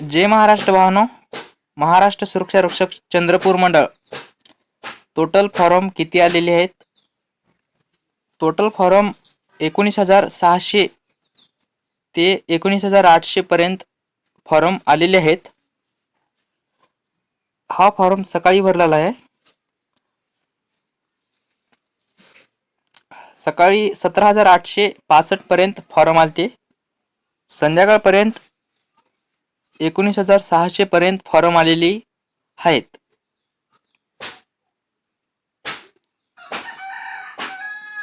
जय महाराष्ट्र भावानो. महाराष्ट्र सुरक्षा रक्षक चंद्रपूर मंडळ टोटल फॉर्म किती आलेले आहेत? टोटल फॉर्म 19,600 ते 19,800 पर्यंत फॉर्म आलेले आहेत. हा फॉर्म सकाळी भरलेला आहे. सकाळी 17,865 पर्यंत फॉर्म आलते. संध्याकाळपर्यंत 19,600 पर्यंत फॉर्म आलेली आहेत.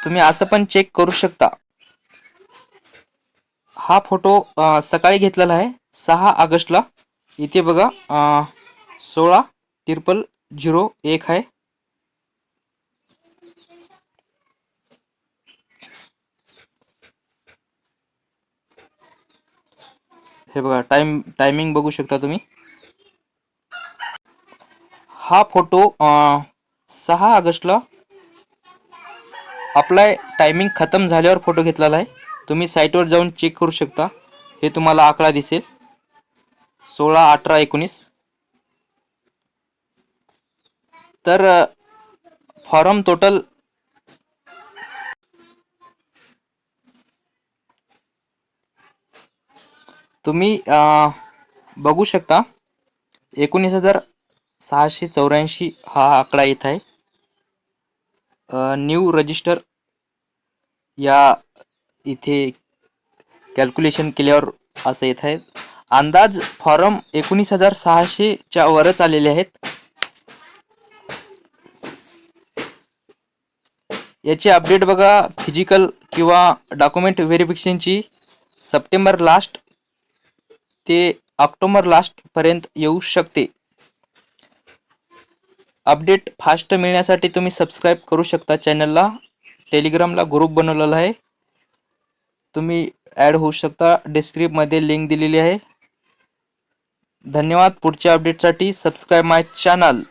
तुम्ही असं पण चेक करू शकता. हा फोटो सकाळी घेतलेला आहे 6 ऑगस्टला. इथे बघा 16,00,01 आहे. हे बघा टायमिंग बघू शकता तुम्ही. हा फोटो 6 ऑगस्टला अप्लाय टायमिंग खतम झाल्यावर फोटो घेतलेला आहे. तुम्ही साईटवर जाऊन चेक करू शकता. हे तुम्हाला आकडा दिसेल 16, 18, 19. तर फॉर्म टोटल तुम्ही बघू शकता 19,684 हा आकडा येत आहे. न्यू रजिस्टर या इथे कॅल्क्युलेशन केल्यावर असं येत आहे. अंदाज फॉर्म 19,600 च्या वरच आलेले आहेत. याची अपडेट बघा फिजिकल किंवा डॉक्युमेंट व्हेरिफिकेशनची सप्टेंबर लास्ट ते ऑक्टोबर लास्ट पर्यंत येऊ शकते. अपडेट फास्ट मिळण्यासाठी तुम्ही सबस्क्राईब करू शकता चॅनलला. टेलिग्रामला ग्रुप बनवलेला आहे, तुम्ही ॲड होऊ शकता. डिस्क्रिप्शनमध्ये लिंक दिलेली आहे. धन्यवाद. पुढच्या अपडेटसाठी सबस्क्राईब माय चॅनल.